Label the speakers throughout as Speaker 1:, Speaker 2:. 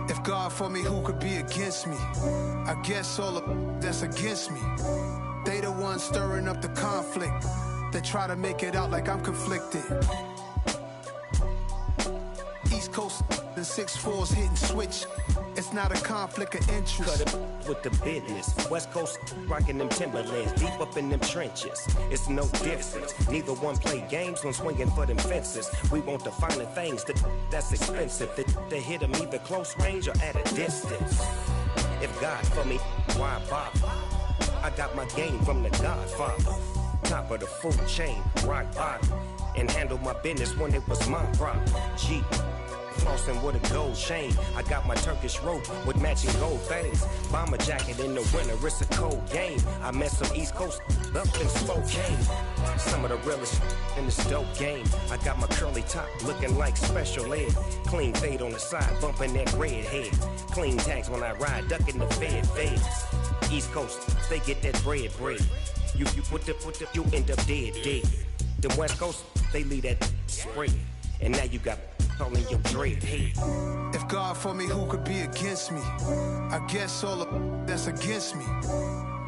Speaker 1: If God for me, who could be against me? I guess all the that's against me. They the ones stirring up the conflict. They try to make it out like I'm conflicted. East Coast and 6'4's hitting switch. It's not a conflict of interest.
Speaker 2: Cut it with the business. West Coast rocking them Timberlands, deep up in them trenches. It's no difference. Neither one play games when swinging for them fences. We want the finer things that's expensive. They hit them either close range or at a distance. If God for me, why bother? I got my game from the Godfather. Top of the food chain, rock bottom. And handle my business when it was my problem. G. Flossing with a gold chain. I got my Turkish rope with matching gold things. Bomber jacket in the winter, it's a cold game. I met some East Coast up in Spokane. Some of the realest in this dope game. I got my curly top looking like special ed. Clean fade on the side, bumping that red head. Clean tags when I ride, ducking the feds. East Coast, they get that bread. You you end up dead. The West Coast, they leave that spray. And now you got calling your dread head.
Speaker 1: If God for me, who could be against me? I guess all the that's against me.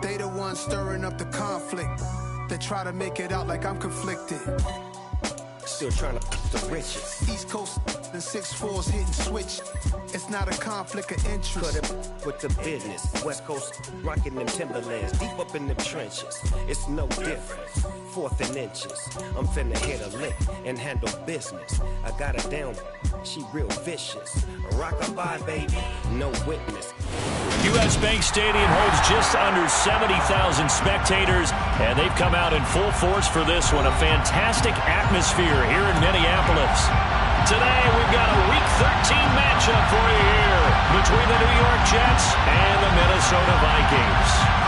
Speaker 1: They the ones stirring up the conflict. They try to make it out like I'm conflicted.
Speaker 2: Still trying to the riches.
Speaker 1: East Coast and 6'4's hitting switch. It's not a conflict of interest.
Speaker 2: Cut it with the business. West Coast rocking them Timberlands, deep up in them trenches. It's no difference. 4th and inches. I'm finna hit a lick and handle business. I got her down, she real vicious. Rock-a-bye, baby, no witness.
Speaker 3: U.S. Bank Stadium holds just under 70,000 spectators, and they've come out in full force for this one. A fantastic atmosphere here in Minneapolis. Today, we've got a Week 13 matchup for you here between the New York Jets and the Minnesota Vikings.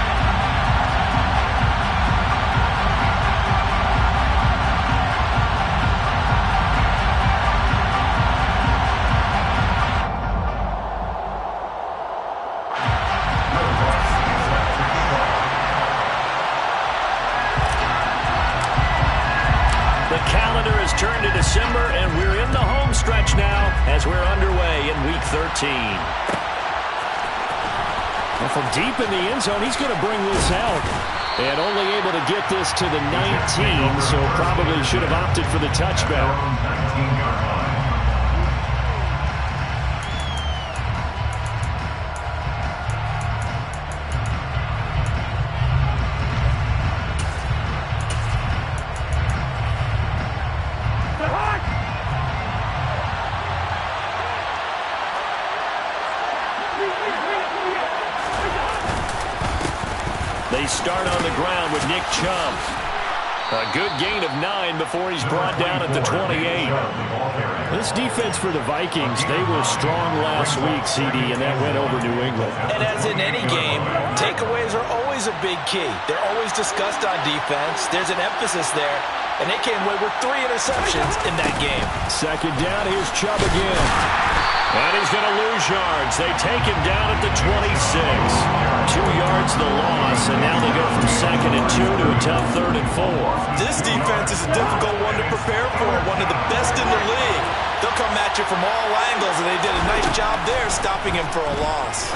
Speaker 3: Turned to December, and we're in the home stretch now as we're underway in Week 13. And from deep in the end zone, he's going to bring this out. And only able to get this to the 19, so probably should have opted for the touchback. They start on the ground with Nick Chubb. A good gain of 9 before he's brought down at the 28. This defense for the Vikings, they were strong last week, CD, and that went over New England.
Speaker 4: And as in any game, takeaways are always a big key. They're always discussed on defense. There's an emphasis there, and they came away with 3 interceptions in that game.
Speaker 3: Second down, here's Chubb again. And he's going to lose yards. They take him down at the 26. 2 yards the loss, and now they go from 2nd and 2 to a tough 3rd and 4.
Speaker 4: This defense is a difficult one to prepare for, one of the best in the league. They'll come at you from all angles, and they did a nice job there stopping him for a loss.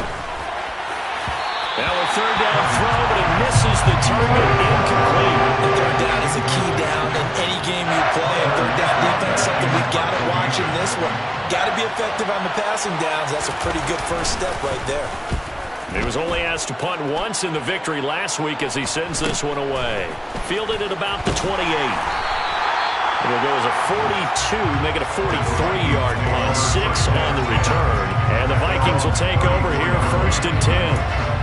Speaker 3: Now a 3rd down throw, but it misses the target, incomplete.
Speaker 4: And 3rd down is a key down in any game you play. And 3rd down defense, something we've got to watch in this one. Got to be effective on the passing downs. That's a pretty good first step right there.
Speaker 3: He was only asked to punt once in the victory last week as he sends this one away. Fielded at about the 28. It'll go as a 42, make it a 43-yard punt. 6 on the return. And the Vikings will take over here 1st and 10.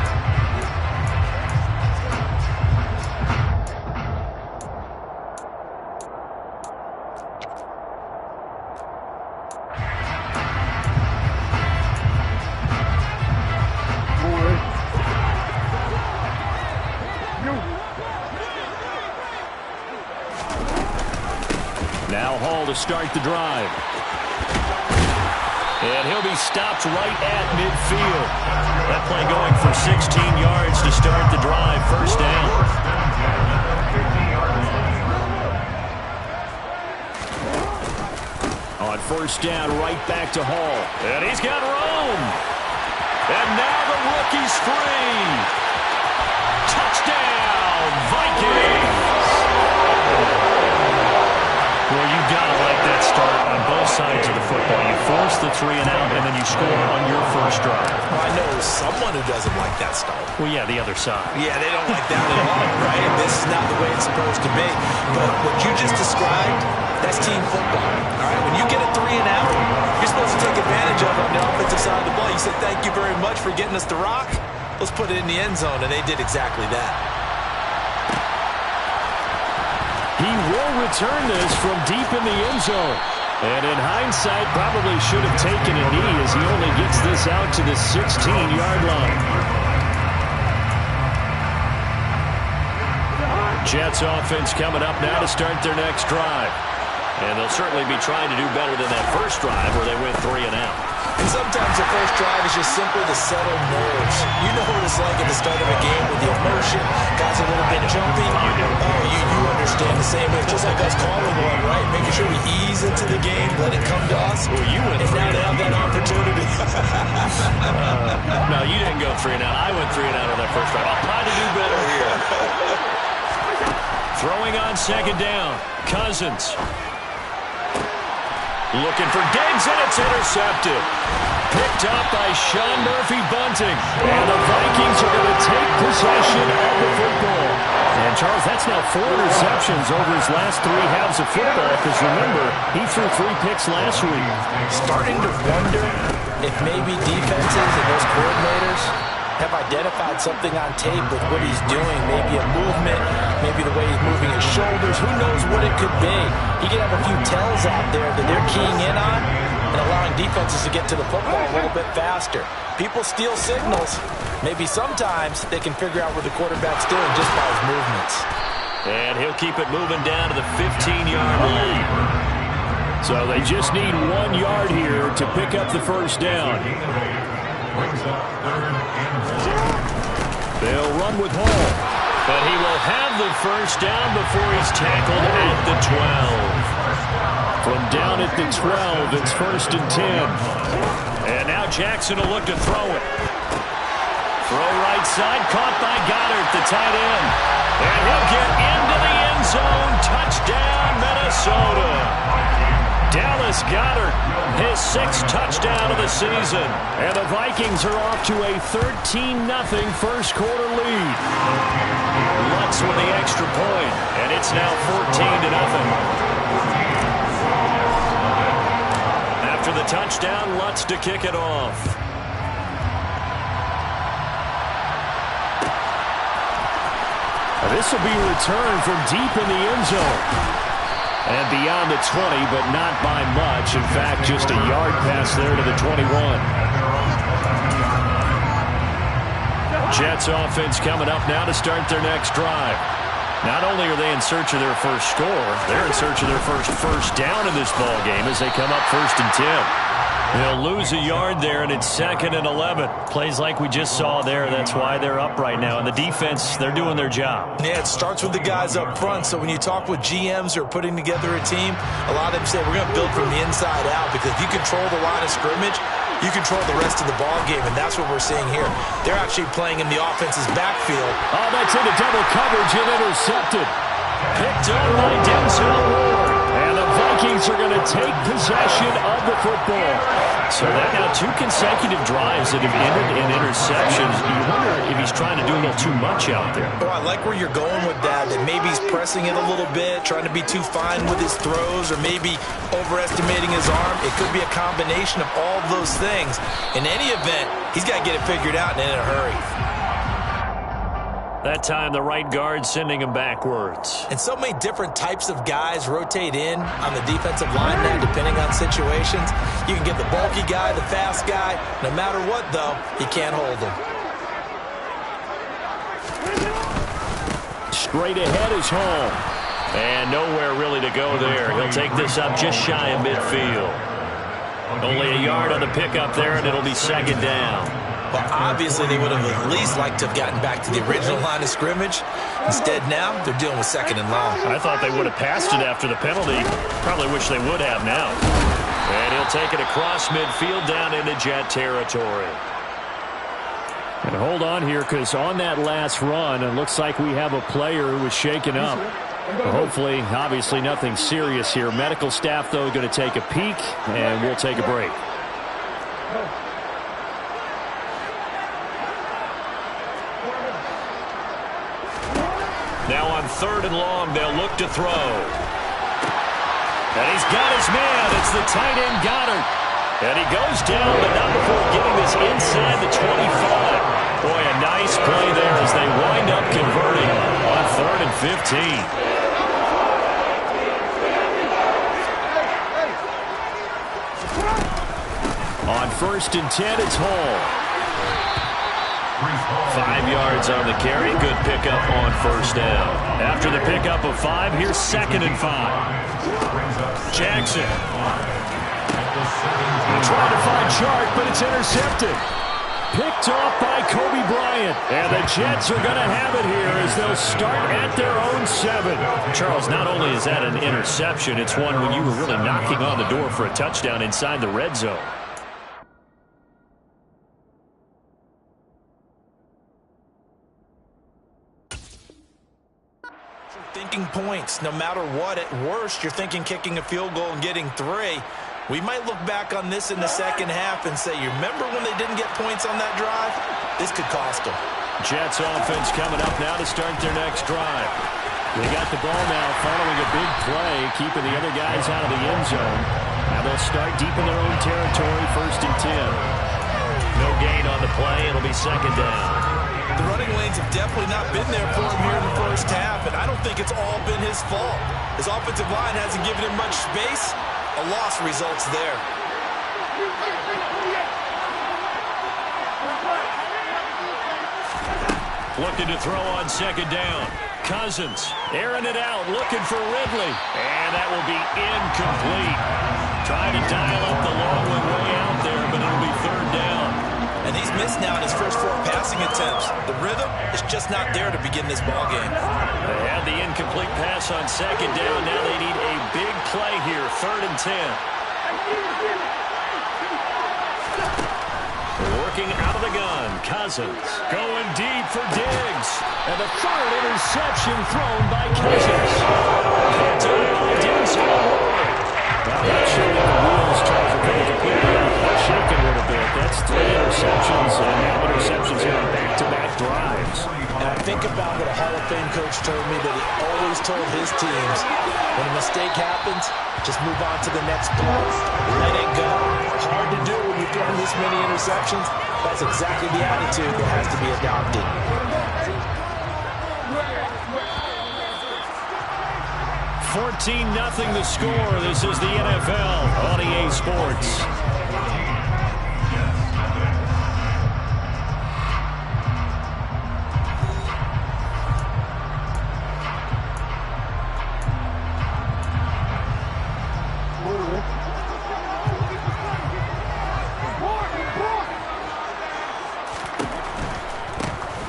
Speaker 3: Now Hall to start the drive. And he'll be stopped right at midfield. That play going for 16 yards to start the drive. 1st down. On 1st down, right back to Hall. And he's got room. free. Touchdown, Vikings. Well, you got to like that start on both sides of the football. You force the 3 and out, and then you score on your first drive.
Speaker 4: Well, I know someone who doesn't like that start.
Speaker 3: Well, yeah, the other side.
Speaker 4: Yeah, they don't like that at all, right? This is not the way it's supposed to be. But what you just described, that's team football, all right? When you get a 3 and out, you're supposed to take advantage of it on the offensive side of the ball. You say, thank you very much for getting us the rock. Let's put it in the end zone, and they did exactly that.
Speaker 3: He will return this from deep in the end zone. And in hindsight, probably should have taken a knee as he only gets this out to the 16-yard line. Jets offense coming up now to start their next drive. And they'll certainly be trying to do better than that first drive where they went 3 and out.
Speaker 4: And sometimes the first drive is just simply to settle nerves. You know what it's like at the start of a game with the emotion. Guys a little bit jumpy. You understand the same way, just like us calling one, right? Making sure we ease into the game, let it come to us.
Speaker 3: Well, you went 3 and out.
Speaker 4: Now they have that opportunity.
Speaker 3: No, you didn't go 3 and out. I went 3 and out on that first drive. I'll try to do better here. Throwing on second down. Cousins. Looking for Diggs, and it's intercepted. Picked up by Sean Murphy-Bunting. And the Vikings are going to take possession of the football. And, Charles, that's now 4 interceptions over his last 3 halves of football, because, remember, he threw 3 picks last week.
Speaker 4: Starting to wonder if maybe defenses and those coordinators have identified something on tape with what he's doing. Maybe a movement, maybe the way he's moving his shoulders. Who knows what it could be? He could have a few tells out there that they're keying in on and allowing defenses to get to the football a little bit faster. People steal signals. Maybe sometimes they can figure out what the quarterback's doing just by his movements.
Speaker 3: And he'll keep it moving down to the 15-yard line. So they just need 1 yard here to pick up the first down. They'll run with Hall. But he will have the first down before he's tackled at the 12. From down at the 12, it's 1st and 10. And now Jackson will look to throw it. Throw right side, caught by Goddard, the tight end. And he'll get into the end zone. Touchdown, Minnesota. Dallas Goedert, his 6th touchdown of the season. And the Vikings are off to a 13-0 first quarter lead. Lutz with the extra point, and it's now 14-0. After the touchdown, Lutz to kick it off. This will be returned from deep in the end zone. And beyond the 20, but not by much. In fact, just a yard pass there to the 21. Jets offense coming up now to start their next drive. Not only are they in search of their first score, they're in search of their first down in this ball game as they come up 1st and 10. They'll lose a yard there, and it's 2nd and 11. Plays like we just saw there. That's why they're up right now. And the defense, they're doing their job.
Speaker 4: Yeah, it starts with the guys up front. So when you talk with GMs who are putting together a team, a lot of them say we're going to build from the inside out, because if you control the line of scrimmage, you control the rest of the ball game, and that's what we're seeing here. They're actually playing in the offense's backfield.
Speaker 3: Oh, that's into double coverage and intercepted. Picked up by Denzel Ward. And the Vikings are going to take possession of the football. So that now 2 consecutive drives that have ended in interceptions. You wonder if he's trying to do a little too much out there.
Speaker 4: Oh, I like where you're going with that maybe he's pressing it a little bit, trying to be too fine with his throws, or maybe overestimating his arm. It could be a combination of all of those things. In any event, he's got to get it figured out and in a hurry.
Speaker 3: That time, the right guard sending him backwards.
Speaker 4: And so many different types of guys rotate in on the defensive line now, depending on situations. You can get the bulky guy, the fast guy. No matter what, though, you can't hold him.
Speaker 3: Straight ahead is Hall. And nowhere really to go there. He'll take this up just shy of midfield. Only a yard on the pickup there, and it'll be 2nd down.
Speaker 4: Well, obviously, they would have at least liked to have gotten back to the original line of scrimmage. Instead, now, they're dealing with 2nd and long.
Speaker 3: I thought they would have passed it after the penalty. Probably wish they would have now. And he'll take it across midfield down into Jet territory. And hold on here, because on that last run, it looks like we have a player who was shaken up. Hopefully, obviously nothing serious here. Medical staff, though, going to take a peek, and we'll take a break. Now on 3rd and long, they'll look to throw. And he's got his man. It's the tight end, Goddard. And he goes down, but not before getting this inside the 25. Boy, a nice play there as they wind up converting on 3rd and 15. On 1st and 10, it's Hall. 5 yards on the carry. Good pickup on 1st down. After the pickup of 5, here's 2nd and 5. Jackson. Trying to find Chark, but it's intercepted. Picked off by Kobe Bryant. And the Jets are going to have it here as they'll start at their own 7. Charles, not only is that an interception, it's one when you were really knocking on the door for a touchdown inside the red zone.
Speaker 4: Thinking points, no matter what. At worst, you're thinking kicking a field goal and getting 3. We might look back on this in the second half and say, you remember when they didn't get points on that drive? This could cost them.
Speaker 3: Jets offense coming up now to start their next drive. They got the ball now following a big play, keeping the other guys out of the end zone. Now they'll start deep in their own territory, 1st and 10. No gain on the play. It'll be 2nd down.
Speaker 4: The running lanes have definitely not been there for him here in the first half, and I don't think it's all been his fault. His offensive line hasn't given him much space. A loss results there.
Speaker 3: Looking to throw on 2nd down. Cousins airing it out, looking for Ridley. And that will be incomplete. Trying to dial up the long one way out there, but it'll be 3rd down.
Speaker 4: And he's missed now in his first 4 passing attempts. The rhythm is just not there to begin this ball game.
Speaker 3: They had the incomplete pass on 2nd down. Now they need a big play here, 3rd and 10. Working out of the gun, Cousins going deep for Diggs. And the 3rd interception thrown by Cousins. Didn't score. Now not sure that the wheels, Charles, are going to completely shaken a little bit. That's 3 interceptions, and now interceptions here on back-to-back drives.
Speaker 4: And I think about what a Hall of Fame coach told me, that he always told his teams, when a mistake happens, just move on to the next play. Let it go. Hard to do when you've thrown this many interceptions. That's exactly the attitude that has to be adopted.
Speaker 3: 14-0 the score. This is the NFL on EA Sports.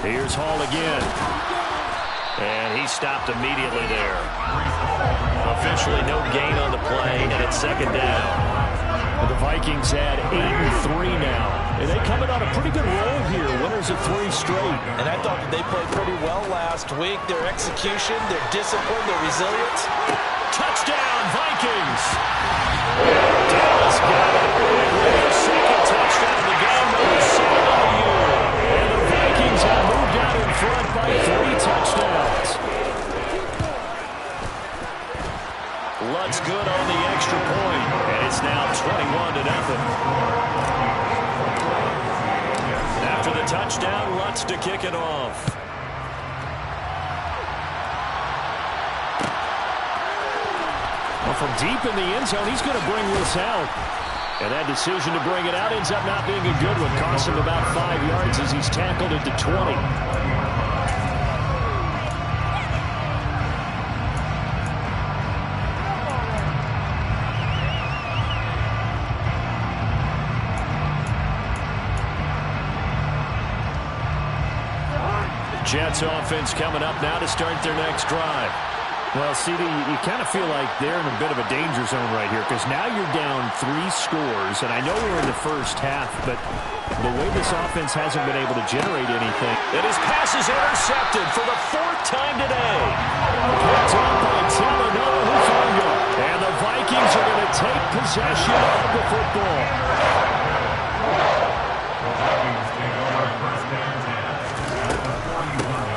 Speaker 3: Here's Hall again. And he stopped immediately there. Officially no gain on the play, and it's 2nd down. And the Vikings had 8-3 now. And they coming on a pretty good roll here. Winners of 3 straight.
Speaker 4: And I thought that they played pretty well last week. Their execution, their discipline, their resilience.
Speaker 3: Touchdown, Vikings! Dallas got it. Their 2nd touchdown of the game. And the Vikings have moved out in front by 3 touchdowns. Lutz good on the extra point, and it's now 21-0. After the touchdown, Lutz to kick it off. Well, from deep in the end zone, he's going to bring this out. And that decision to bring it out ends up not being a good one. Costs him about 5 yards as he's tackled at the 20. Jets offense coming up now to start their next drive. Well, CD, you kind of feel like they're in a bit of a danger zone right here because now you're down 3 scores, and I know we're in the first half, but the way this offense hasn't been able to generate anything.
Speaker 5: And his pass is intercepted for the 4th time today.
Speaker 3: Picked up by Talanoa Hufanga, and the Vikings are going to take possession of the football.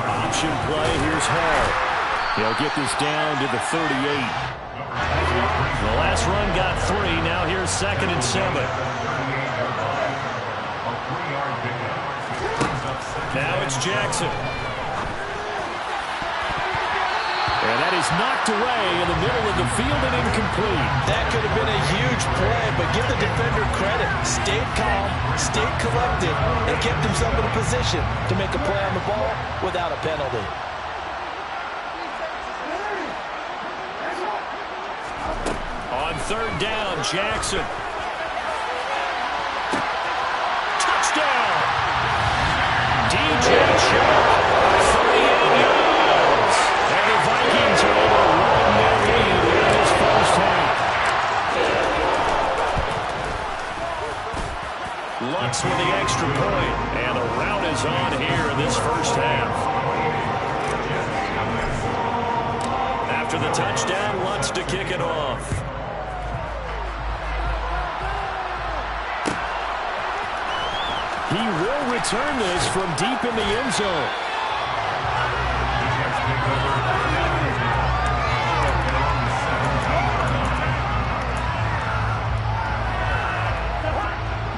Speaker 3: Option play, here's Hall. He'll get this down to the 38. The last run got 3. Now here's 2nd and 7. Now it's Jackson. And that is knocked away in the middle of the field and incomplete.
Speaker 4: That could have been a huge play, but give the defender credit. Stayed calm, stayed collected, and kept himself in a position to make a play on the ball without a penalty.
Speaker 3: On 3rd down, Jackson. Touchdown! DJ Chark, 38 yards. And the Vikings are able to run their lead in this first half. Lutz with the extra point, and the rout is on here in this first half. After the touchdown, Lutz to kick it off. He will return this from deep in the end zone.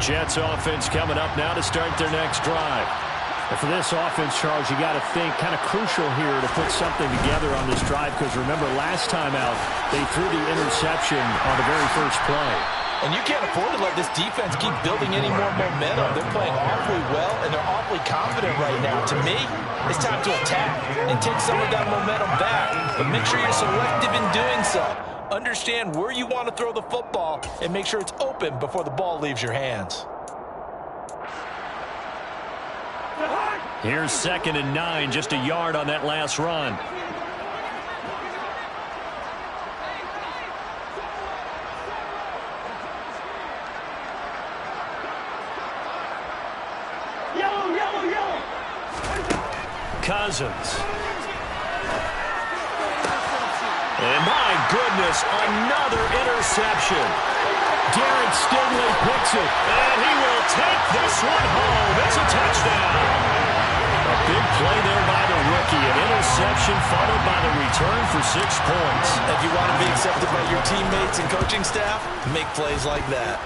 Speaker 3: Jets offense coming up now to start their next drive. And for this offense, Charles, you got to think kind of crucial here to put something together on this drive because remember last time out they threw the interception on the very first play.
Speaker 4: And you can't afford to let this defense keep building any more momentum. They're playing awfully well, and they're awfully confident right now. To me, it's time to attack and take some of that momentum back. But make sure you're selective in doing so. Understand where you want to throw the football and make sure it's open before the ball leaves your hands.
Speaker 3: Here's 2nd and 9, just a yard on that last run. Cousins. And my goodness, another interception. Derek Stingley picks it, and he will take this one home. It's a touchdown. A big play there by the rookie. An interception followed by the return for 6 points.
Speaker 4: If you want to be accepted by your teammates and coaching staff, make plays like that.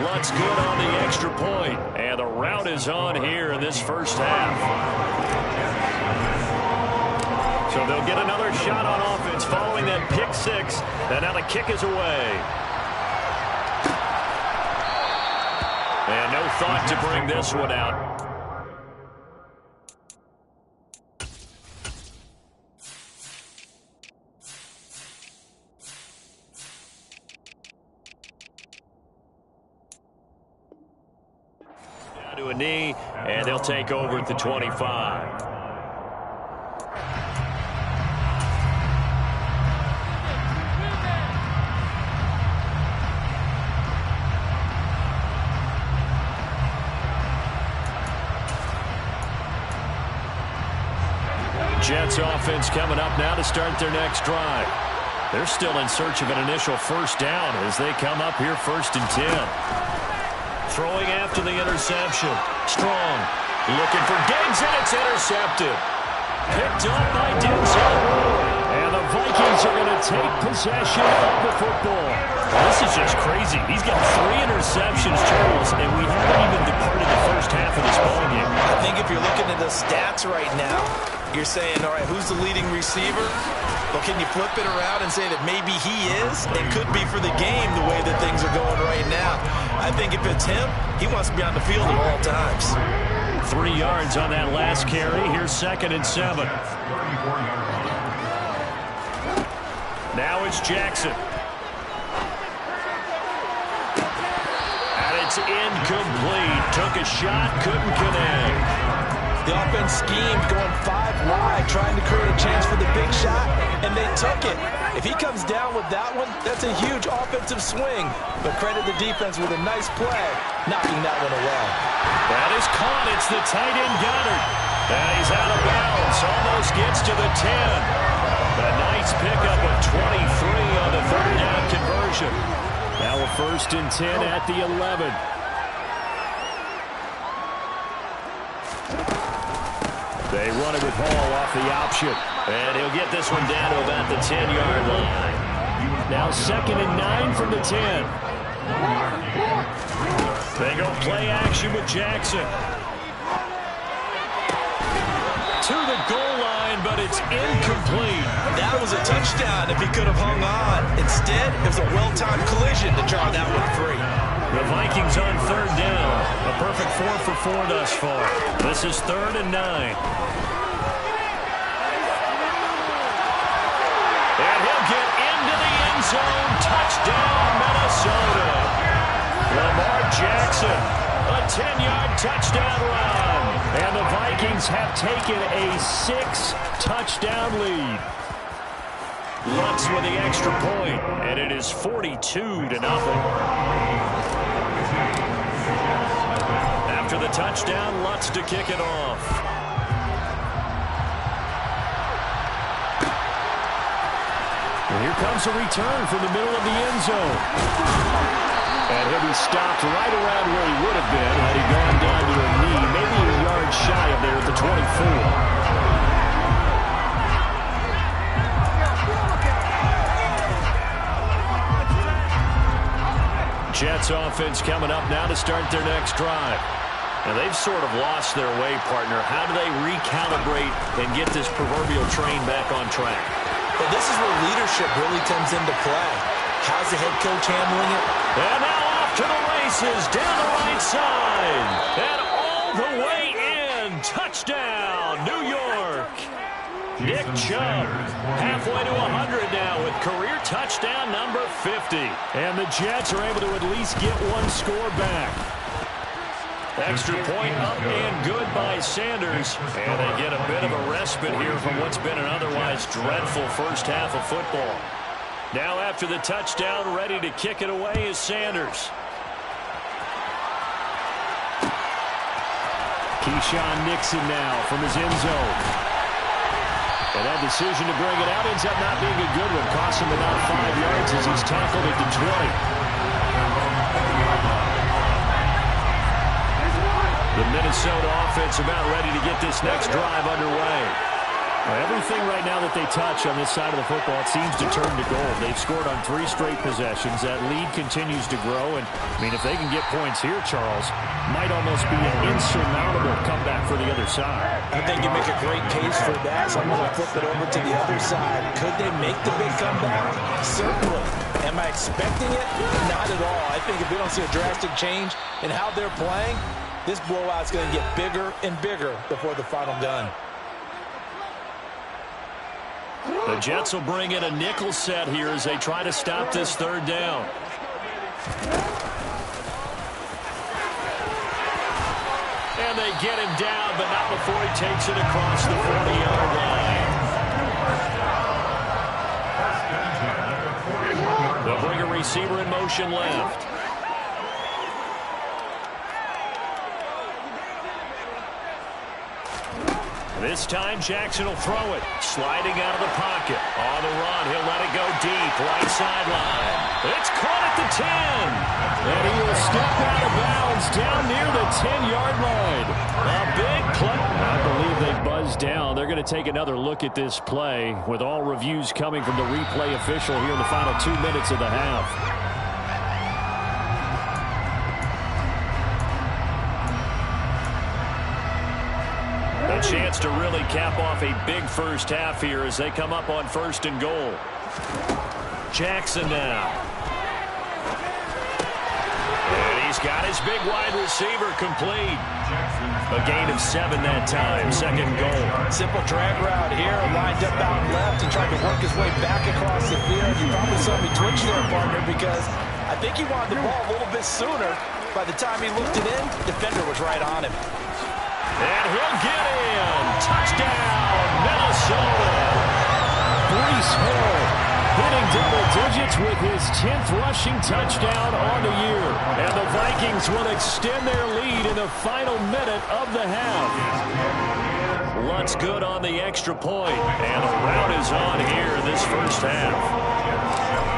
Speaker 3: Lutz good on the extra point, and the rout is on here in this first half. So they'll get another shot on offense following that pick 6, and now the kick is away. And no thought to bring this one out. Down to a knee, and they'll take over at the 25. Jets offense coming up now to start their next drive. They're still in search of an initial first down as they come up here 1st and 10. Throwing after the interception. Strong. Looking for Diggs, and it's intercepted. Picked up by Denzel. And the Vikings are going to take possession of the football. This is just crazy. He's got 3 interceptions, Charles, and we haven't even departed the first half of this ballgame.
Speaker 4: I think if you're looking at the stats right now, you're saying, all right, who's the leading receiver? Well, can you flip it around and say that maybe he is? It could be for the game the way that things are going right now. I think if it's him, he wants to be on the field at all times.
Speaker 3: 3 yards on that last carry. Here's 2nd and 7. Now it's Jackson. And it's incomplete. Took a shot, couldn't connect.
Speaker 4: The offense schemed, going 5 wide, trying to create a chance for the big shot, and they took it. If he comes down with that one, that's a huge offensive swing. But credit the defense with a nice play, knocking that one away.
Speaker 3: That is caught. It's the tight end Goddard. And he's out of bounds. Almost gets to the 10. A nice pickup of 23 on the third down conversion. Now a 1st and 10 at the 11. They run it with Hall off the option. And he'll get this one down to about the 10-yard line. Now 2nd and 9 from the 10. They go play action with Jackson. To the goal line, but it's incomplete.
Speaker 4: That was a touchdown if he could have hung on. Instead, it was a well-timed collision to draw that one free.
Speaker 3: The Vikings on 3rd down. A perfect 4 for 4 thus far. This is 3rd and 9. And he'll get into the end zone. Touchdown, Minnesota. Lamar Jackson, a 10-yard touchdown run. And the Vikings have taken a 6-touchdown lead. Lutz with the extra point, and it is 42-0. After the touchdown, Lutz to kick it off. And here comes a return from the middle of the end zone. And he'll be stopped right around where he would have been had he gone down to a knee, maybe a yard shy of there at the 24. Jets offense coming up now to start their next drive. Now they've sort of lost their way, partner. How do they recalibrate and get this proverbial train back on track?
Speaker 4: Well, this is where leadership really comes into play. How's the head coach handling it?
Speaker 3: And now off to the races, down the right side. And all the way in. Touchdown, New York. Nick Chubb, halfway to 100 now with career touchdown number 50. And the Jets are able to at least get one score back. Extra point up and good by Sanders. And they get a bit of a respite here from what's been an otherwise dreadful first half of football. Now after the touchdown, ready to kick it away is Sanders. Keyshawn Nixon now from his end zone. And that decision to bring it out ends up not being a good one. Costs him about 5 yards as he's tackled at the 20. The Minnesota offense about ready to get this next drive underway. Everything right now that they touch on this side of the football, it seems to turn to gold. They've scored on 3 straight possessions. That lead continues to grow. And, I mean, if they can get points here, Charles, might almost be an insurmountable comeback for the other side.
Speaker 4: I think you make a great case for that. So I'm going to flip it over to the other side. Could they make the big comeback? Certainly. Am I expecting it? Not at all. I think if we don't see a drastic change in how they're playing, this blowout's going to get bigger and bigger before the final gun.
Speaker 3: The Jets will bring in a nickel set here as they try to stop this 3rd down. And they get him down, but not before he takes it across the 40-yard line. They'll bring a receiver in motion left. This time, Jackson will throw it. Sliding out of the pocket. On the run, he'll let it go deep. Right sideline. It's caught at the 10. And he will step out of bounds down near the 10-yard line. A big play. I believe they buzzed down. They're going to take another look at this play with all reviews coming from the replay official here in the final 2 minutes of the half. A chance to really cap off a big first half here as they come up on 1st and goal. Jackson now. And he's got his big wide receiver complete. A gain of 7 that time. 2nd goal.
Speaker 4: Simple drag route here. Lined up out left and tried to work his way back across the field. You probably saw me twitch there, partner, because I think he wanted the ball a little bit sooner. By the time he looked it in, defender was right on him.
Speaker 3: And he'll get in. Touchdown, Minnesota. Breece Hall hitting double digits with his 10th rushing touchdown on the year. And the Vikings will extend their lead in the final minute of the half. Lutz good on the extra point, and the rout is on here in this first half.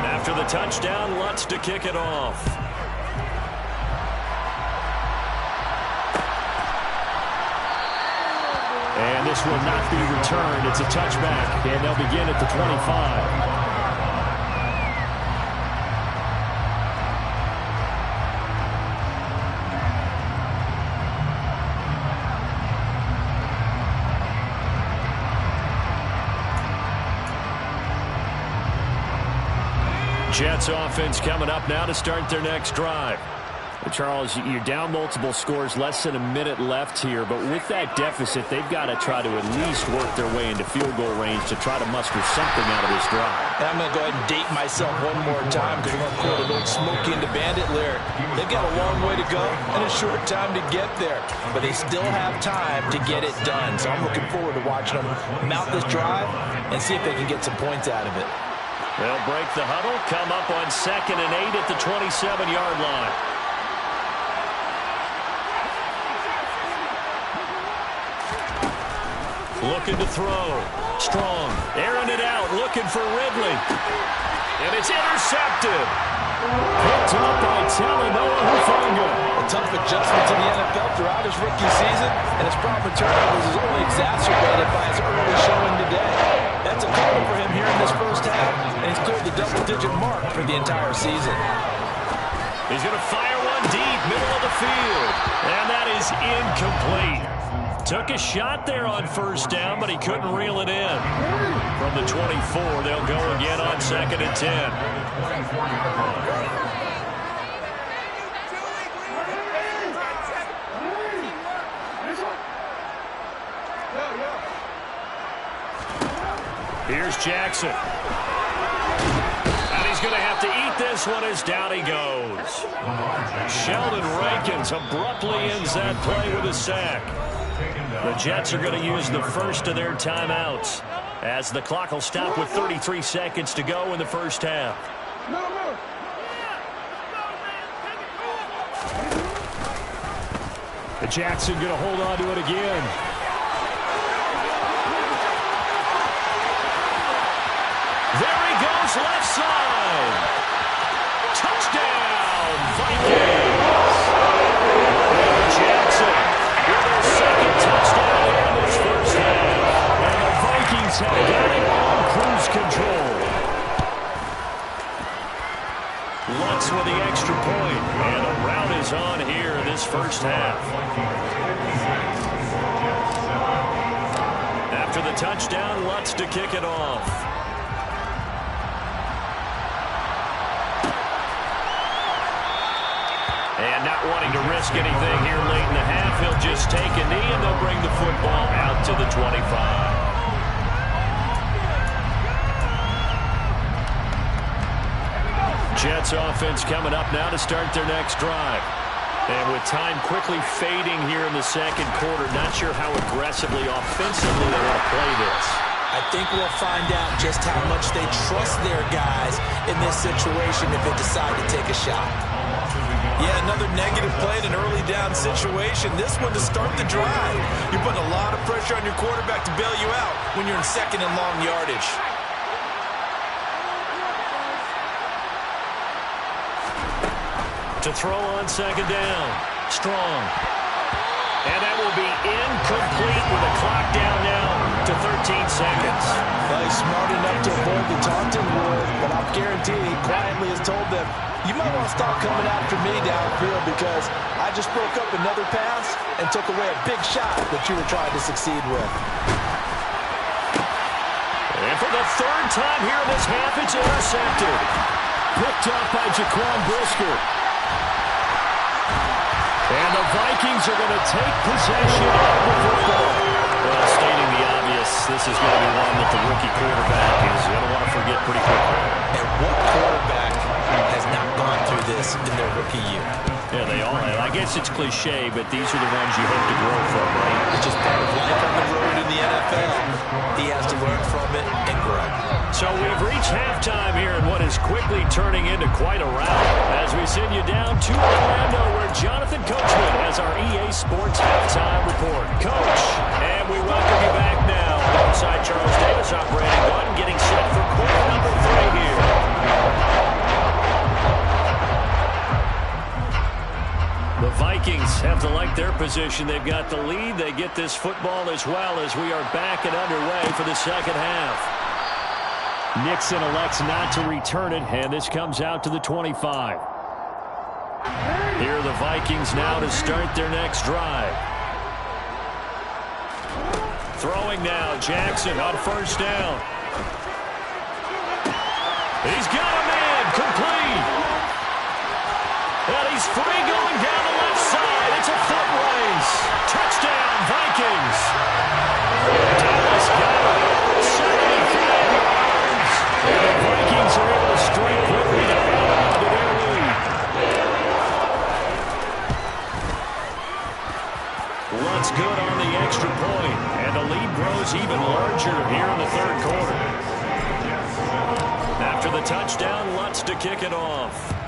Speaker 3: After the touchdown, Lutz to kick it off. And this will not be returned. It's a touchback, and they'll begin at the 25. Jets offense coming up now to start their next drive. Charles, you're down multiple scores, less than a minute left here, but with that deficit, they've got to try to at least work their way into field goal range to try to muster something out of this drive.
Speaker 4: And I'm going to go ahead and date myself one more time because I'm going to quote an old Smokey and the Bandit lyric. They've got a long way to go and a short time to get there, but they still have time to get it done. So I'm looking forward to watching them mount this drive and see if they can get some points out of it.
Speaker 3: They'll break the huddle, come up on 2nd and 8 at the 27-yard line. Looking to throw. Strong. Airing it out. Looking for Ridley. And it's intercepted. Picked up by Talanoa Hufanga.
Speaker 4: A tough adjustment to the NFL throughout his rookie season, and his problem with turnovers is only exacerbated by his early showing today. That's a couple for him here in this first half, and he's cleared the double-digit mark for the entire season.
Speaker 3: He's going to fire one deep, middle of the field. And that is incomplete. Took a shot there on first down, but he couldn't reel it in. From the 24, they'll go again on 2nd and 10. Here's Jackson. And he's going to have to eat this one as down he goes. Sheldon Rankins abruptly ends that play with a sack. The Jets are going to use the first of their timeouts as the clock will stop with 33 seconds to go in the first half. Jackson going to hold on to it again. There he goes, left side. Touchdown, Vikings. Jackson with their second touchdown in this first half. And the Vikings have got it on cruise control. Lutz with the extra point. And the rout is on here in this first half. After the touchdown, Lutz to kick it off. And not wanting to risk anything here late in the half, he'll just take a knee and they'll bring the football out to the 25. Jets offense coming up now to start their next drive. And with time quickly fading here in the second quarter, not sure how aggressively, offensively they want to play this.
Speaker 4: I think we'll find out just how much they trust their guys in this situation if they decide to take a shot. Yeah, another negative play in an early down situation. This one to start the drive. You're putting a lot of pressure on your quarterback to bail you out when you're in second and long yardage.
Speaker 3: To throw on second down. Strong. And that will be incomplete with the clock down now to 13 seconds.
Speaker 4: Well, he's smart enough to avoid the taunting rule, but I'll guarantee he quietly has told them, you might want to stop coming after me downfield because I just broke up another pass and took away a big shot that you were trying to succeed with.
Speaker 3: And for the third time here in this half, it's intercepted. Picked up by Jaquan Brisker. And the Vikings are going to take possession of the football. Well, stating the obvious, this is going to be one that the rookie quarterback is going to want to forget pretty quickly.
Speaker 4: And what quarterback has not gone through this in their rookie year?
Speaker 3: Yeah, they all have. I guess it's cliche, but these are the ones you hope to grow from, right?
Speaker 4: NFL, he has to learn from it and grow.
Speaker 3: So we've reached halftime here in what is quickly turning into quite a rout as we send you down to Orlando where Jonathan Coachman has our EA Sports halftime report. Coach, and we welcome you back now alongside Charles Davis, operating button, getting set for quarter number 3 here. The Vikings have to like their position. They've got the lead. They get this football as well as we are back and underway for the second half. Nixon elects not to return it, and this comes out to the 25. Here are the Vikings now to start their next drive. Throwing now, Jackson on first down. He's got a man, complete. And he's free going down the left side. It's a foot race. Touchdown, Vikings. Dallas got it. 75 yards. And the Vikings are able to strike quickly to hold on to their lead. Lutz good on the extra point. And the lead grows even larger here in the third quarter. After the touchdown, Lutz to kick it off.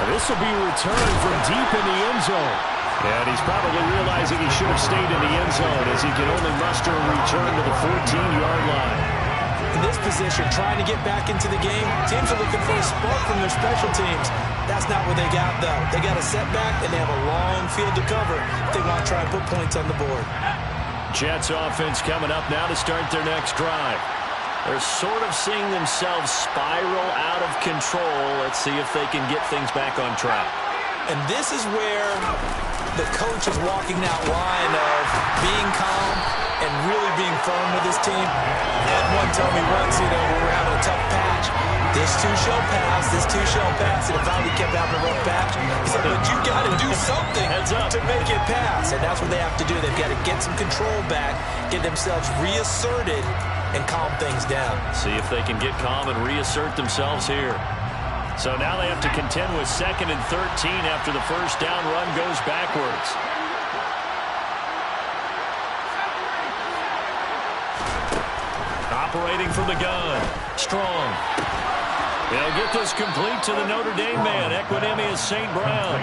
Speaker 3: This will be returned from deep in the end zone. And he's probably realizing he should have stayed in the end zone as he can only muster a return to the 14-yard line.
Speaker 4: In this position, trying to get back into the game, teams are looking for a spark from their special teams. That's not what they got, though. They got a setback, and they have a long field to cover if they want to try and put points on the board.
Speaker 3: Jets offense coming up now to start their next drive. They're sort of seeing themselves spiral out of control. Let's see if they can get things back on track.
Speaker 4: And this is where the coach is walking that line of being calm and really being firm with his team. Ed one told me once, when we're having a tough patch, this too shall pass, this too shall pass. And if I would kept having a rough patch, he said, but you got to do something to make it pass. And that's what they have to do. They've got to get some control back, get themselves reasserted, and calm things down.
Speaker 3: See if they can get calm and reassert themselves here. So now they have to contend with 2nd and 13 after the first down run goes backwards. Operating from the gun. Strong. They'll get this complete to the Notre Dame man, Equinemius St. Brown.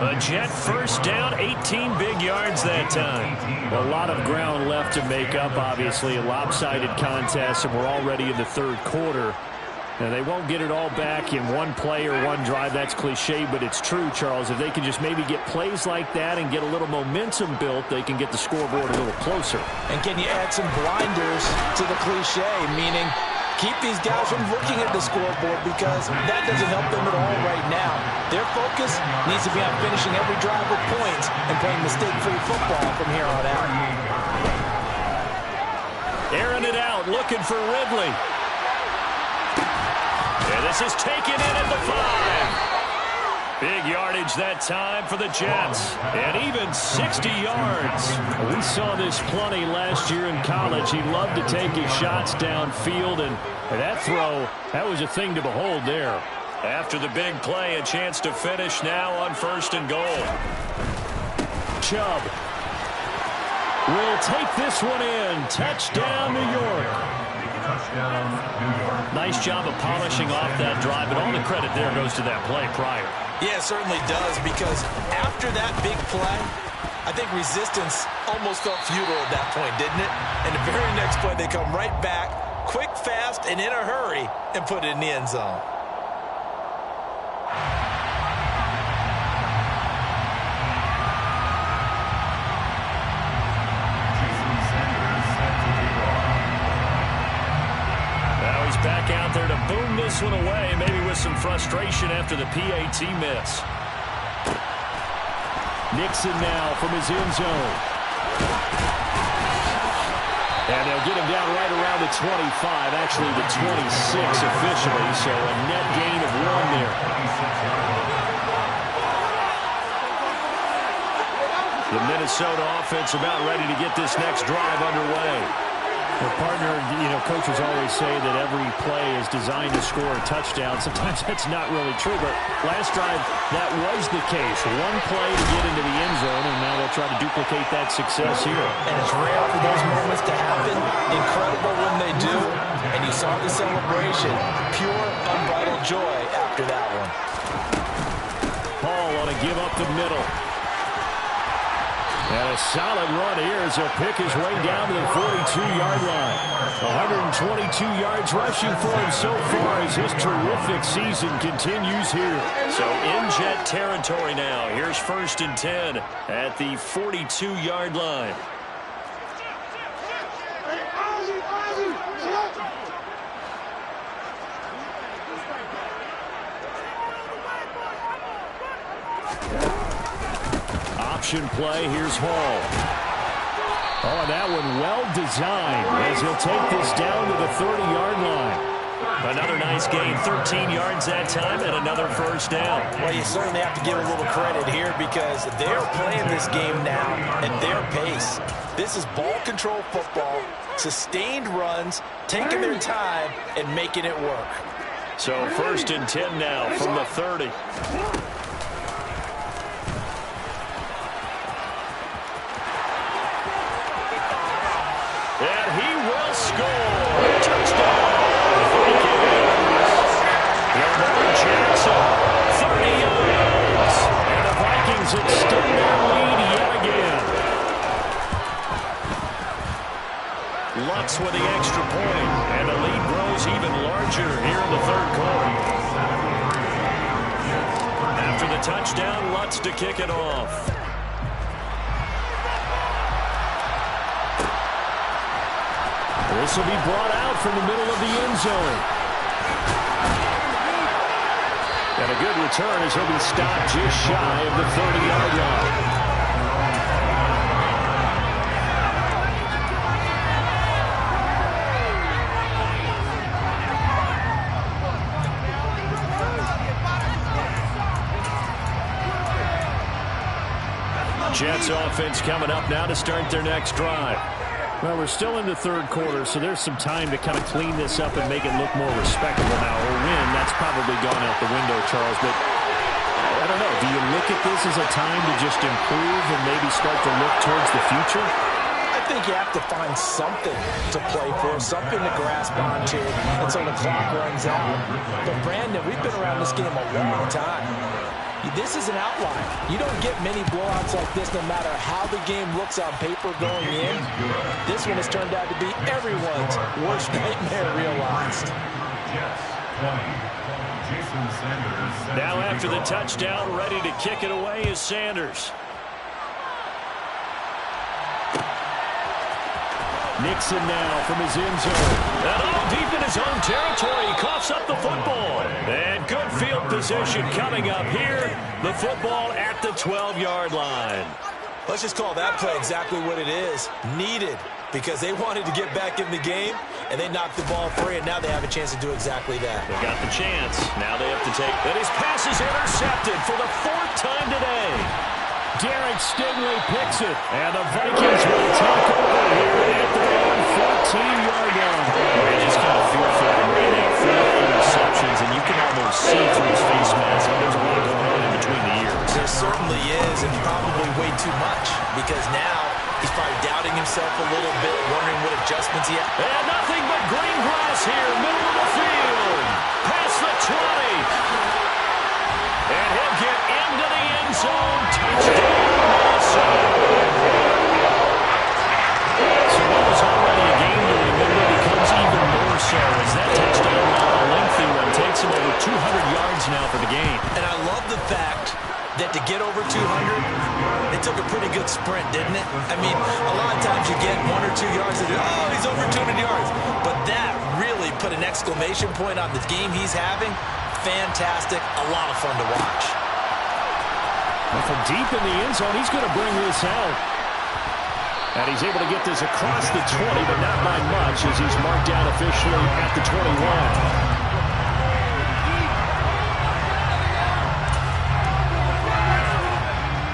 Speaker 3: A Jet first down, 18 big yards that time.
Speaker 6: A lot of ground left to make up, obviously. A lopsided contest, and we're already in the third quarter. Now, they won't get it all back in one play or one drive. That's cliche, but it's true, Charles. If they can just maybe get plays like that and get a little momentum built, they can get the scoreboard a little closer.
Speaker 4: And can you add some blinders to the cliche, meaning keep these guys from looking at the scoreboard because that doesn't help them at all right now. Their focus needs to be on finishing every drive with points and playing mistake-free football from here on out.
Speaker 3: Airing it out, looking for Ridley. And this is taken in at the 5. Big yardage that time for the Jets. And even 60 yards.
Speaker 6: We saw this plenty last year in college. He loved to take his shots downfield, and that throw, that was a thing to behold there.
Speaker 3: After the big play, a chance to finish now on 1st and goal.
Speaker 6: Chubb will take this one in. Touchdown, New York.
Speaker 3: Nice job of polishing off that drive, but all the credit there goes to that play prior.
Speaker 4: Yeah, it certainly does, because after that big play, I think resistance almost felt futile at that point, didn't it? And the very next play, they come right back, quick, fast, and in a hurry, and put it in the end zone.
Speaker 3: Back out there to boom this one away, maybe with some frustration after the PAT miss.
Speaker 6: Nixon now from his end zone. And they'll get him down right around the 25, actually the 26 officially, so a net gain of 1 there.
Speaker 3: The Minnesota offense about ready to get this next drive underway.
Speaker 6: Well, partner, coaches always say that every play is designed to score a touchdown. Sometimes that's not really true, but last drive, that was the case. One play to get into the end zone, and now they'll try to duplicate that success here.
Speaker 4: And it's rare for those moments to happen. Incredible when they do. And you saw the celebration. Pure, unbridled joy after that one.
Speaker 6: Paul on a give up the middle. And a solid run here as he'll pick his way down to the 42-yard line. 122 yards rushing for him so far as his terrific season continues here.
Speaker 3: So in Jet territory now. Here's 1st and 10 at the 42-yard line.
Speaker 6: Option play, here's Hall. Oh, that one well designed as he'll take this down to the 30-yard line.
Speaker 3: Another nice gain, 13 yards that time, and another first down.
Speaker 4: Well, you certainly have to give a little credit here because they're playing this game now at their pace. This is ball control football, sustained runs, taking their time, and making it work.
Speaker 3: So 1st and 10 now from the 30. And he will score. Touchdown. Lamar Jackson, 30 yards. And the Vikings extend their lead yet again. Lutz with the extra point. And the lead grows even larger here in the 3rd quarter. After the touchdown, Lutz to kick it off.
Speaker 6: This will be brought out from the middle of the end zone. And a good return as he'll be stopped just shy of the 30-yard line. Jets offense coming up now to start their next drive. Well, we're still in the 3rd quarter, so there's some time to kind of clean this up and make it look more respectable now. A win, that's probably gone out the window, Charles. But I don't know. Do you look at this as a time to just improve and maybe start to look towards the future?
Speaker 4: I think you have to find something to play for, something to grasp onto until the clock runs out. But, Brandon, we've been around this game a long time. This is an outlier. You don't get many blowouts like this no matter how the game looks on paper going in. This one has turned out to be everyone's worst nightmare realized.
Speaker 3: Now after the touchdown, ready to kick it away is Sanders.
Speaker 6: Nixon now from his end zone.
Speaker 3: And all deep in his own territory. He coughs up the football. And good field position coming up here. The football at the 12-yard line.
Speaker 4: Let's just call that play exactly what it is. Needed. Because they wanted to get back in the game, and they knocked the ball free, and now they have a chance to do exactly that.
Speaker 3: They got the chance. Now they have to take. And his pass is intercepted for the 4th time today.
Speaker 6: Derek Stingley picks it, and the Vikings will take over here at their own 14-yard line.
Speaker 3: I just kind of feel for him right now. 4 interceptions, and you can almost see through his face mask. There's a lot going on in between the ears.
Speaker 4: There certainly is, and probably way too much, because now he's probably doubting himself a little bit, wondering what adjustments he has.
Speaker 3: And nothing but green grass here, middle of the field. Past the 20. And he'll get into the end zone. Touchdown, So what was already a game to him, it becomes even more so as that touchdown, a lengthy one, takes him over 200 yards now for the game.
Speaker 4: And I love the fact that to get over 200, it took a pretty good sprint, didn't it? I mean, a lot of times you get 1 or 2 yards and, oh, he's over 200 yards. But that really put an exclamation point on the game he's having. Fantastic. A lot of fun to watch.
Speaker 6: Well, from deep in the end zone, he's going to bring this out. And he's able to get this across the 20, but not by much as he's marked down officially at the 21.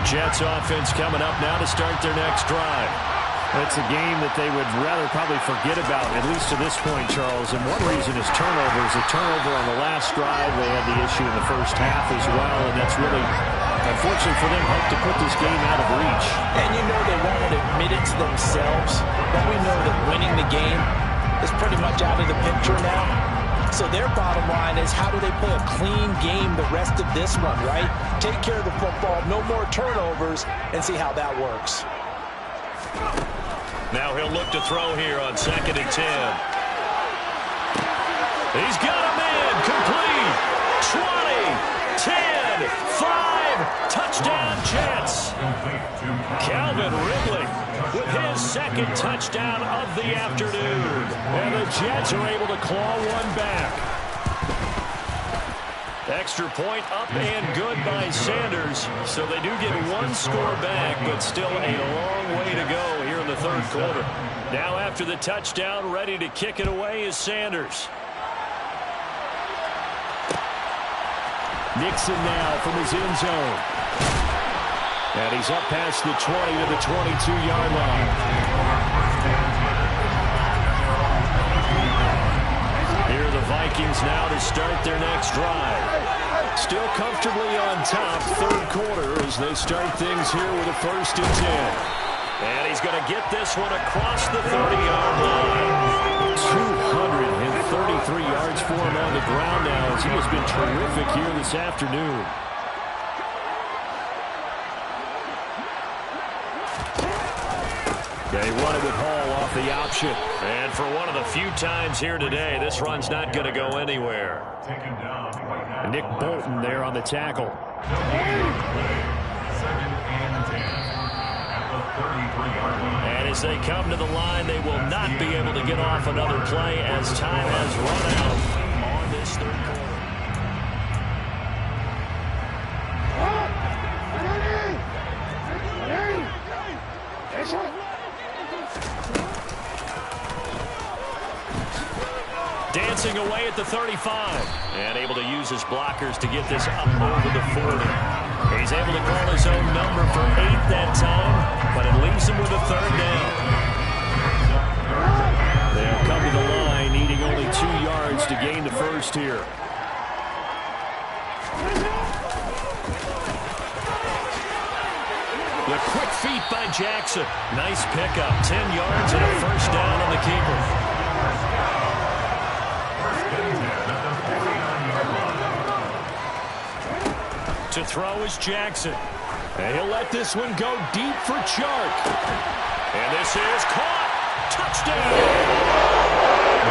Speaker 6: Jets offense coming up now to start their next drive. It's a game that they would rather probably forget about, at least to this point, Charles. And one reason is turnovers. A turnover on the last drive. They had the issue in the first half as well, and that's really, unfortunately for them, helped to put this game out of reach.
Speaker 4: And you know they won't admit it to themselves, but we know that winning the game is pretty much out of the picture now. So their bottom line is, how do they play a clean game the rest of this one, right? Take care of the football, no more turnovers, and see how that works.
Speaker 3: Now he'll look to throw here on 2nd and 10. He's got a man complete. 20, 10, 5, touchdown Jets. Calvin Ridley with his 2nd touchdown of the afternoon. And the Jets are able to claw one back. Extra point up and good by Sanders. So they do get one score back, but still a long way to go here in the third quarter. Now after the touchdown, ready to kick it away is Sanders. Nixon now from his end zone. And he's up past the 20 to the 22-yard line. Here are the Vikings now to start their next drive. Still comfortably on top, third quarter, as they start things here with a 1st and 10. And he's going to get this one across the 30-yard line. 233 yards for him on the ground now, as he has been terrific here this afternoon. They run it with Hall off the option. And for one of the few times here today, this run's not going to go anywhere. Nick Bolton there on the tackle. And as they come to the line, they will not be able to get off another play as time has run out on this third quarter. Dancing away at the 35. And able to use his blockers to get this up over the 40. He's able to call his own number for 8 that time, but it leaves him with a 3rd down. They'll come to the line, needing only 2 yards to gain the first here. The quick feet by Jackson. Nice pickup. 10 yards and a 1st down on the keeper. To throw is Jackson. And he'll let this one go deep for Chark. And this is caught. Touchdown.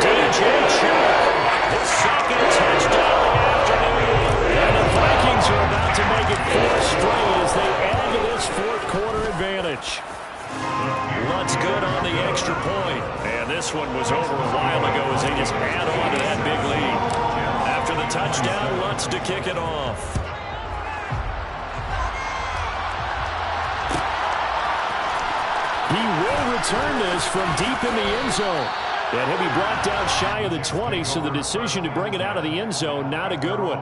Speaker 3: DJ Chark. His 2nd touchdown of the afternoon. And the Vikings are about to make it 4 straight as they add to this 4th quarter advantage. Lutz good on the extra point. And this one was over a while ago as they just add on to that big lead. After the touchdown, Lutz to kick it off. He will return this from deep in the end zone. And he'll be brought down shy of the 20, so the decision to bring it out of the end zone, not a good one.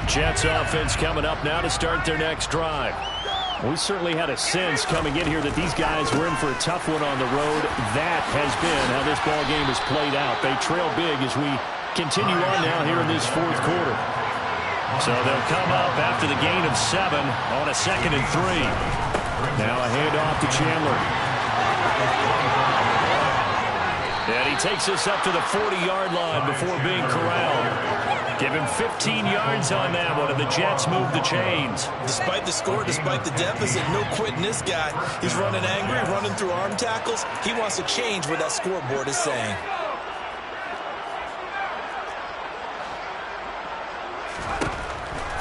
Speaker 3: Jets offense coming up now to start their next drive. We certainly had a sense coming in here that these guys were in for a tough one on the road. That has been how this ball game has played out. They trail big as we continue on now here in this 4th quarter. So they'll come up after the gain of 7 on a 2nd and 3. Now a handoff to Chandler. And he takes us up to the 40-yard line before being corralled. Give him 15 yards on that one, and the Jets move the chains.
Speaker 4: Despite the score, despite the deficit, no quitting this guy. He's running angry, running through arm tackles. He wants to change what that scoreboard is saying.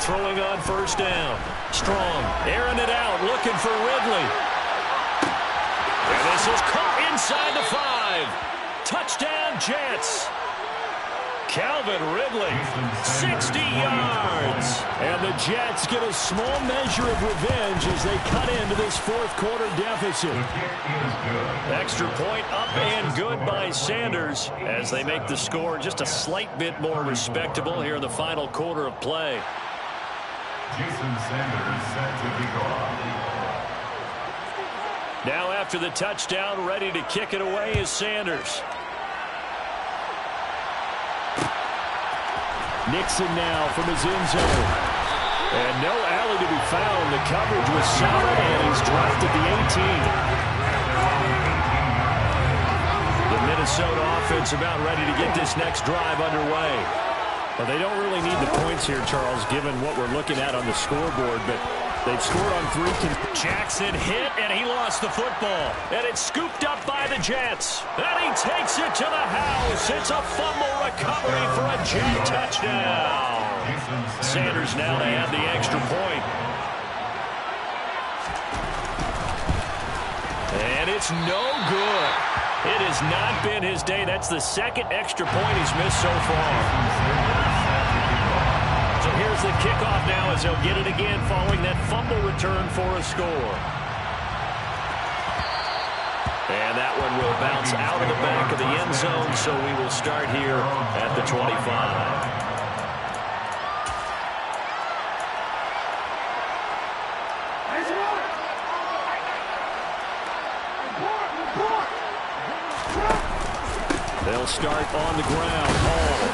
Speaker 3: Throwing on 1st down. Strong, airing it out, looking for Ridley. And this is caught inside the 5. Touchdown, Jets. Calvin Ridley, 60 yards. And the Jets get a small measure of revenge as they cut into this fourth quarter deficit. Extra point up and good by Sanders as they make the score just a slight bit more respectable here in the final quarter of play.
Speaker 7: Jason Sanders set to kick off.
Speaker 3: Now after the touchdown, ready to kick it away is Sanders. Nixon now from his end zone. And no alley to be found. The coverage was solid, and he's dropped at the 18. The Minnesota offense about ready to get this next drive underway. Well, they don't really need the points here, Charles, given what we're looking at on the scoreboard, but they've scored on 3. Jackson hit, and he lost the football. And it's scooped up by the Jets. And he takes it to the house. It's a fumble recovery for a Jet touchdown. Sanders now to add the extra point. And it's no good. It has not been his day. That's the second extra point he's missed so far. So here's the kickoff now as they'll get it again following that fumble return for a score. And that one will bounce out of the back of the end zone, so we will start here at the 25. They'll start on the ground. Hall.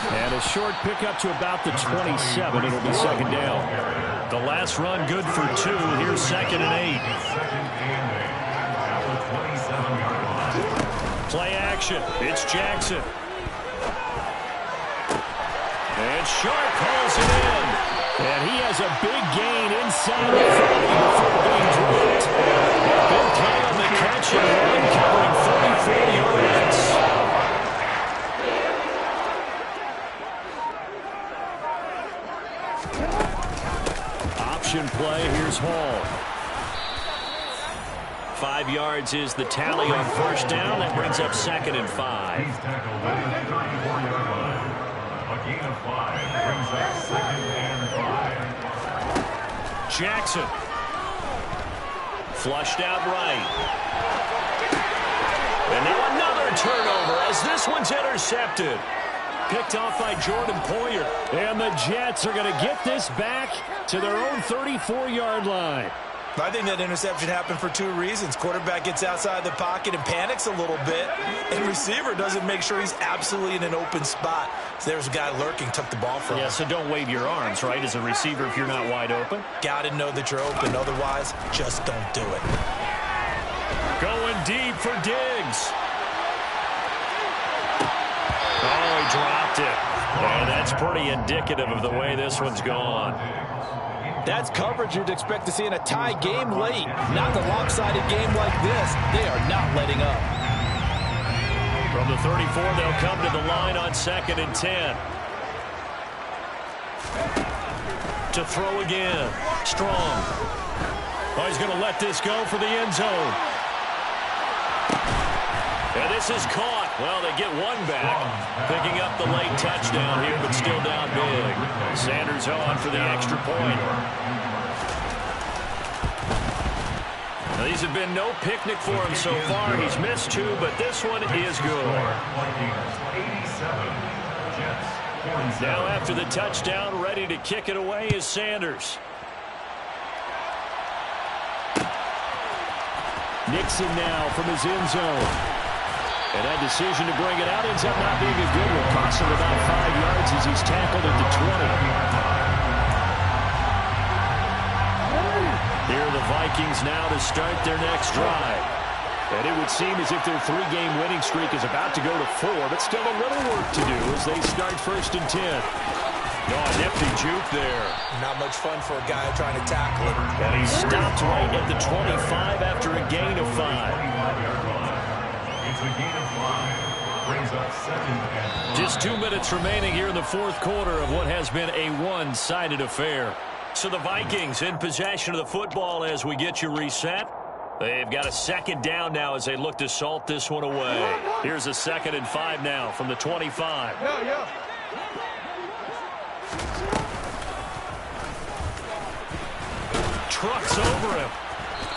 Speaker 3: And a short pickup to about the 27. It'll be second down. The last run good for 2. Here's second and 8. Play action. It's Jackson. And Sharp calls it in. And he has a big gain inside the 40 before being dropped. A big play on the catch and run covering 34 yards. Play. Here's Hall. 5 yards is the tally on first down. That brings up second and 5.
Speaker 7: He's tackled at the 34-yard line. A gain of 5 brings up second and 5.
Speaker 3: Jackson. Flushed out right. And now another turnover as this one's intercepted. Picked off by Jordan Poyer. And the Jets are going to get this back to their own 34-yard line.
Speaker 4: I think that interception happened for 2 reasons. Quarterback gets outside the pocket and panics a little bit. And receiver doesn't make sure he's absolutely in an open spot. So there's a guy lurking, took the ball from him.
Speaker 3: Yeah, so don't wave your arms, right, as a receiver if you're not wide open.
Speaker 4: Got to know that you're open. Otherwise, just don't do it.
Speaker 3: Going deep for Diggs. Oh, he dropped it. And that's pretty indicative of the way this one's gone.
Speaker 4: That's coverage you'd expect to see in a tie game late. Not a lopsided game like this. They are not letting up.
Speaker 3: From the 34, they'll come to the line on second and 10. To throw again. Strong. Oh, he's going to let this go for the end zone. And this is caught. Well, they get one back. Picking up the late touchdown here, but still down big. Sanders on for the extra point. Now, these have been no picnic for him so far. He's missed 2, but this one is good. Now after the touchdown, ready to kick it away is Sanders. Nixon now from his end zone. And that decision to bring it out ends up not being a good one. Costs him about 5 yards as he's tackled at the 20. Here are the Vikings now to start their next drive. And it would seem as if their 3-game winning streak is about to go to 4, but still a little work to do as they start first and 10. No, a nifty juke there.
Speaker 4: Not much fun for a guy trying to tackle it.
Speaker 3: And he stopped right at the 25 after a gain of 5. Just 2 minutes remaining here in the fourth quarter of what has been a one-sided affair. So the Vikings in possession of the football as we get you reset. They've got a second down now as they look to salt this one away. Here's a 2nd and 5 now from the 25. Trucks over him.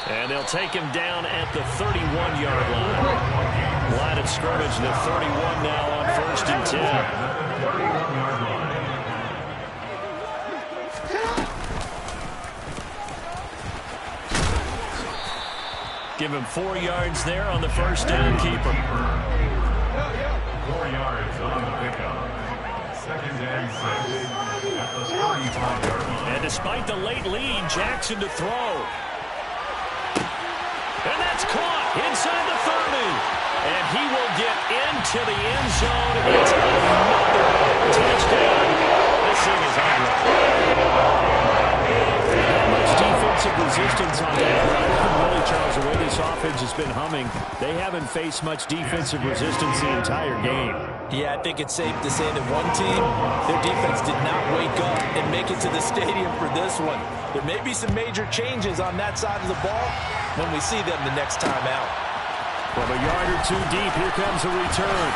Speaker 3: And they'll take him down at the 31-yard line. Line of scrimmage, the 31 now on 1st and 10. Give him 4 yards there on the first down, keeper.
Speaker 7: 4 yards on the pickup. 2nd and 6 at the 35-yard line.
Speaker 3: And despite the late lead, Jackson to throw. And that's caught inside the 30. And he will get into the end zone. It's another touchdown. This thing is under. Defensive resistance on that. Really, Charles, the way this offense has been humming, they haven't faced much defensive resistance the entire game.
Speaker 4: Yeah, I think it's safe to say that one team, their defense did not wake up and make it to the stadium for this one. There may be some major changes on that side of the ball when we see them the next time out.
Speaker 3: From a yard or two deep, here comes a return.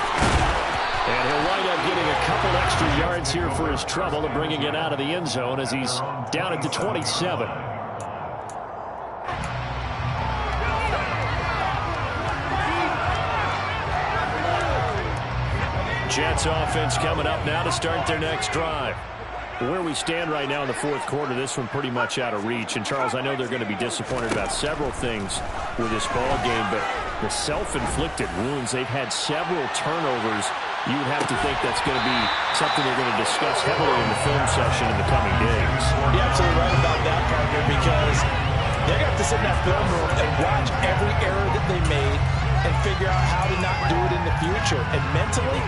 Speaker 3: And he'll wind up getting a couple extra yards here for his trouble and bringing it out of the end zone as he's down at the 27. Jets offense coming up now to start their next drive. Where we stand right now in the 4th quarter, this one pretty much out of reach. And, Charles, I know they're going to be disappointed about several things with this ball game, but the self-inflicted wounds, they've had several turnovers. You would have to think that's going to be something they're going to discuss heavily in the film session in the coming days.
Speaker 4: You're absolutely right about that, partner, because they're going to have to sit in that film room and watch every error that they made and figure out how to not do it in the future. And mentally,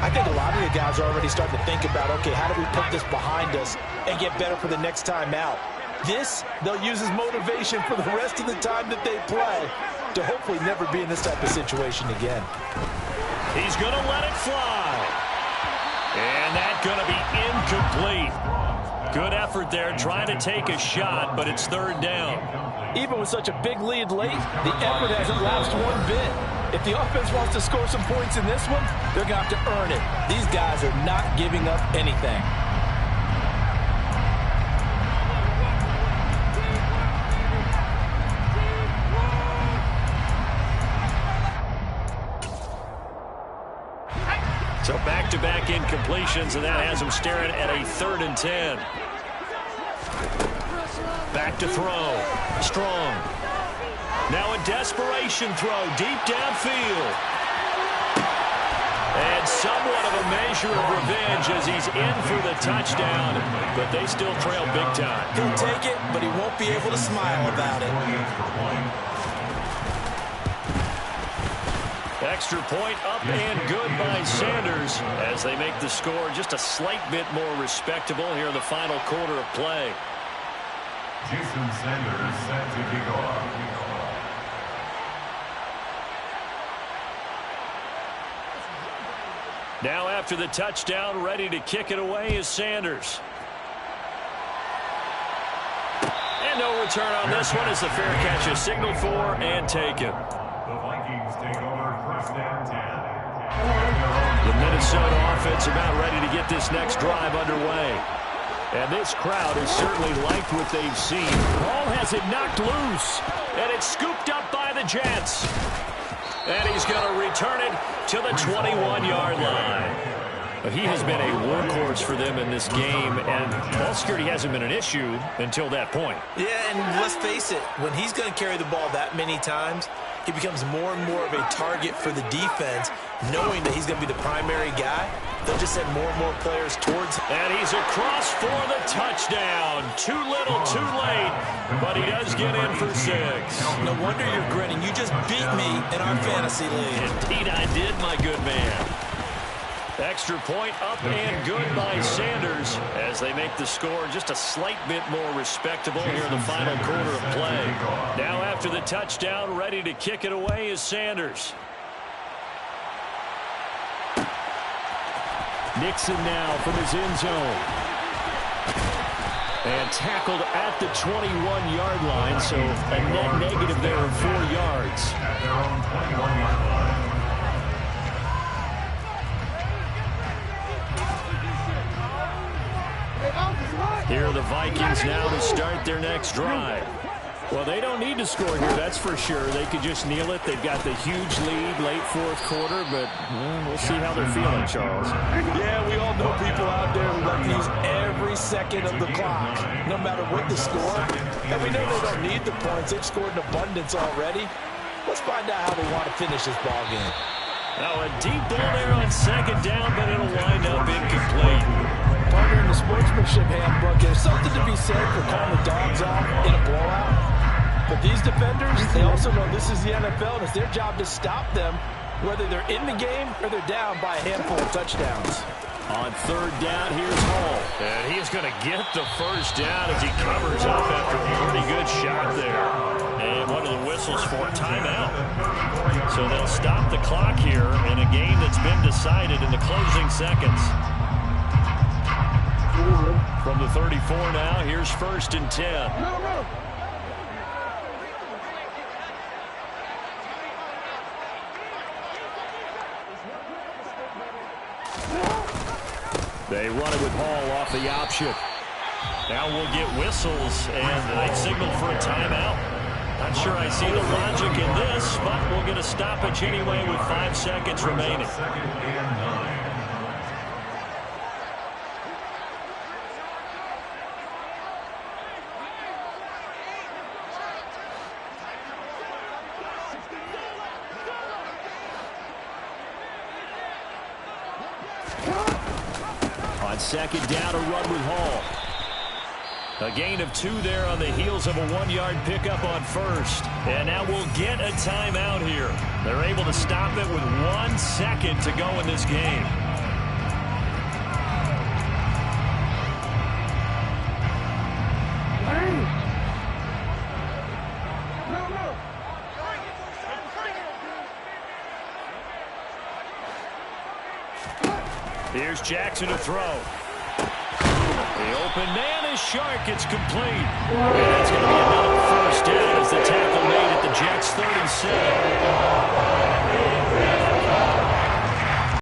Speaker 4: I think a lot of the guys are already starting to think about, okay, how do we put this behind us and get better for the next time out? This, they'll use as motivation for the rest of the time that they play to hopefully never be in this type of situation again.
Speaker 3: He's going to let it fly. And that's going to be incomplete. Good effort there, trying to take a shot, but it's 3rd down.
Speaker 4: Even with such a big lead late, the effort hasn't lapsed one bit. If the offense wants to score some points in this one, they're going to have to earn it. These guys are not giving up anything.
Speaker 3: So back-to-back incompletions, and that has him staring at a 3rd and 10. Back to throw. Strong. Now a desperation throw deep downfield. And somewhat of a measure of revenge as he's in for the touchdown, but they still trail big time.
Speaker 4: He'll take it, but he won't be able to smile about it.
Speaker 3: Extra point up and good by Sanders as they make the score just a slight bit more respectable here in the final quarter of play.
Speaker 7: Jason Sanders set to kick off.
Speaker 3: Now after the touchdown, ready to kick it away is Sanders. And no return on this one as the fair catch is signaled for and taken.
Speaker 7: The Vikings take over 1st and 10.
Speaker 3: The Minnesota offense about ready to get this next drive underway. And this crowd has certainly liked what they've seen. Ball has it knocked loose, and it's scooped up by the Jets. And he's going to return it to the 21-yard line. But he has been a workhorse for them in this game, and ball security hasn't been an issue until that point.
Speaker 4: Yeah, and let's face it, when he's going to carry the ball that many times, he becomes more and more of a target for the defense, knowing that he's going to be the primary guy. They'll just send more and more players towards him.
Speaker 3: And he's across for the touchdown. Too little, too late, but he does get in for 6.
Speaker 4: No wonder you're grinning. You just beat me in our fantasy league.
Speaker 3: Indeed I did, my good man. Extra point up and good by Sanders as they make the score just a slight bit more respectable here in the final quarter of play. Now after the touchdown, ready to kick it away is Sanders. Nixon now from his end zone.
Speaker 6: And tackled at the 21-yard line, so a net negative there of 4 yards.
Speaker 7: At their own 21-yard line.
Speaker 6: Here are the Vikings now to start their next drive. Well, they don't need to score here, that's for sure. They could just kneel it. They've got the huge lead late fourth quarter, but we'll see how they're feeling, Charles.
Speaker 4: Yeah, we all know people out there who like to use every second of the clock, no matter what the score. And we know they don't need the points. They've scored in abundance already. Let's find out how they want to finish this ball game.
Speaker 6: Now a deep ball there on second down, but it'll wind up incomplete.
Speaker 4: Partner in the sportsmanship handbook, there's something to be said for calling the dogs off in a blowout. But these defenders, they also know this is the NFL, and it's their job to stop them, whether they're in the game or they're down by a handful of touchdowns.
Speaker 6: On third down, here's Hall. And he's going to get the first down as he covers up after a pretty good shot there. And one of the whistles for timeout. So they'll stop the clock here in a game that's been decided in the closing seconds. From the 34 now, here's 1st and 10. They run it with Hall off the option. Now we'll get whistles, and they signal for a timeout. Not sure I see the logic in this, but we'll get a stoppage anyway with 5 seconds remaining.
Speaker 7: 2nd and 9.
Speaker 6: On second down, a run with Hall. A gain of 2 there on the heels of a 1-yard pickup on first. And now we'll get a timeout here. They're able to stop it with 1 second to go in this game. Here's Jackson to throw. The open man is Shark. It's complete. And it's going to be another first down as the tackle made at the Jets' 37.